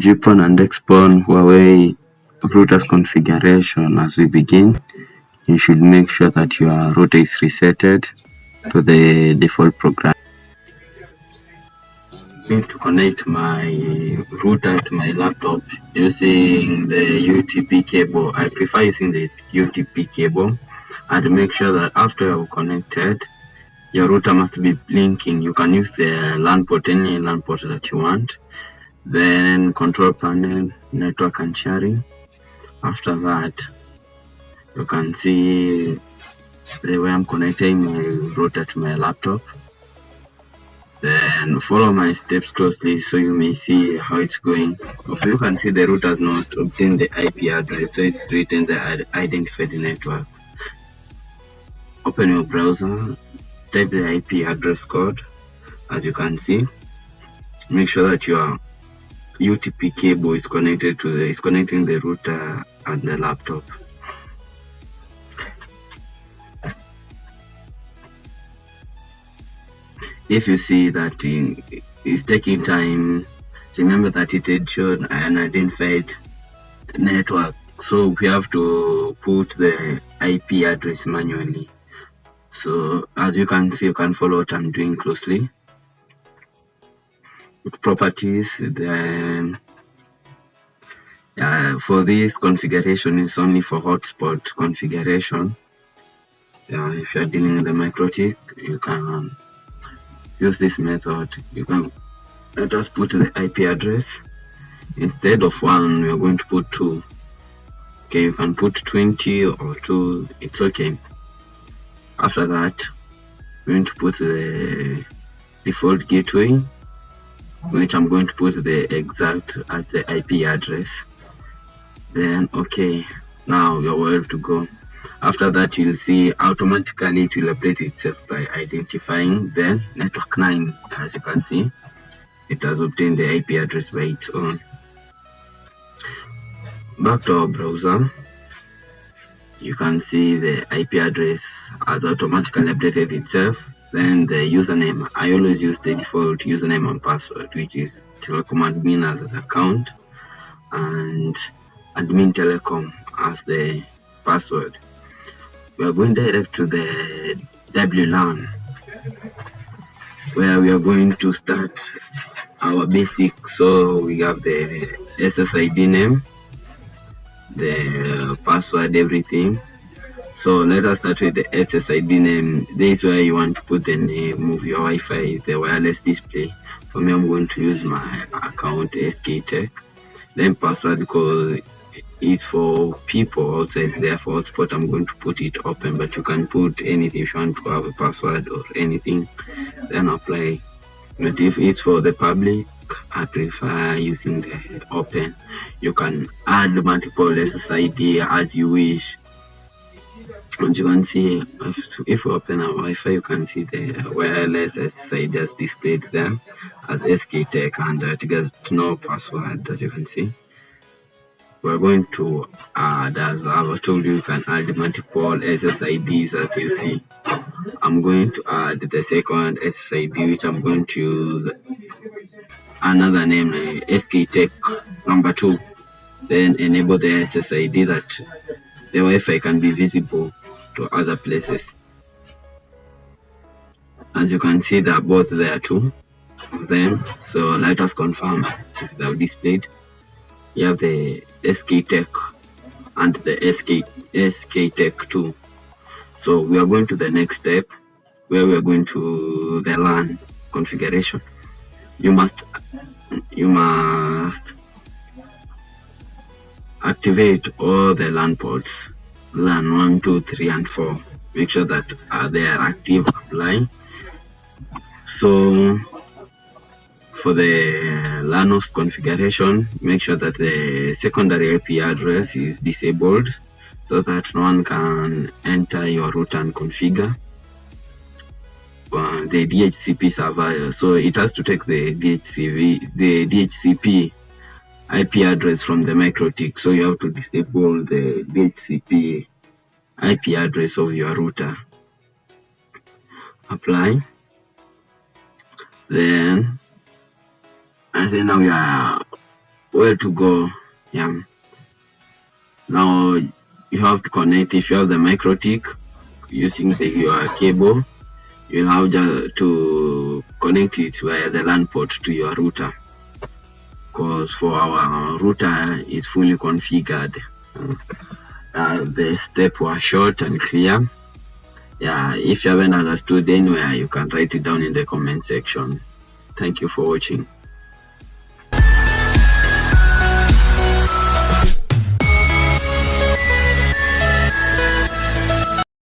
Xpon and Xpon HUAWEI routers configuration. As we begin, you should make sure that your router is resetted to the default program. I'm going to connect my router to my laptop using the UTP cable. I prefer using the UTP cable, and make sure that after you're connected, your router must be blinking. You can use the LAN port, any LAN port that you want. Then control panel, network and sharing. After that, you can see the way I'm connecting my router to my laptop. Then follow my steps closely so you may see how it's going. Also, you can see the router has not obtained the IP address, so it's written the identified network. Open your browser, type the IP address code. As you can see, make sure that your UTP cable is connected to is connecting the router and the laptop. If you see that it's taking time, remember that it showed an identified network, so we have to put the IP address manually. So as you can see, you can follow what I'm doing closely. Properties, then for this configuration is only for hotspot configuration. If you're dealing with the Mikrotik, you can use this method. You can let us put the IP address. Instead of 1, we are going to put 2. Okay, you can put 20 or 2, it's okay. After that, we're going to put the default gateway, which I'm going to put the exact at the IP address. Then okay, now you're well to go. After that, you'll see automatically it will update itself by identifying the network 9. As you can see, it has obtained the IP address by its own. Back to our browser, you can see the IP address has automatically updated itself. Then the username, I always use the default username and password, which is telecom admin as the account and admin telecom as the password. We are going direct to the WLAN, where we are going to start our basic. So we have the SSID name, the password, everything. So let us start with the SSID name. This is where you want to put the name of your Wi-Fi, the wireless display. For me, I'm going to use my account SKTech. Then password, because it's for people outside there for hotspot, I'm going to put it open, but you can put anything if you want to have a password or anything, then apply. But if it's for the public, I prefer using the open. You can add multiple SSID as you wish. As you can see, if you open a Wi-Fi, you can see the wireless SSID just displayed there as SKTech, and it gets no password. As you can see, we're going to add, as I've told you, you can add multiple SSIDs. As you see, I'm going to add the second SSID, which I'm going to use another name, SKTech number 2. Then enable the SSID that the Wi-Fi can be visible to other places. As you can see, they're both there too of them. So let us confirm they're displayed. You have the SKTech and the SKTech 2. So we are going to the next step, where we are going to the LAN configuration. You must activate all the LAN ports, LAN 1, 2, 3, and 4. Make sure that they are active. Apply. So for the LAN host configuration, make sure that the secondary IP address is disabled so that no one can enter your router and configure the DHCP server. So it has to take the DHCP IP address from the Mikrotik. So you have to disable the DHCP IP address of your router. Apply. Then now we are where to go. Yeah. Now you have to connect. If you have the Mikrotik using your cable, you'll have to connect it via the LAN port to your router, because for our router is fully configured. The steps were short and clear. Yeah, if you haven't understood anywhere, you can write it down in the comment section. Thank you for watching.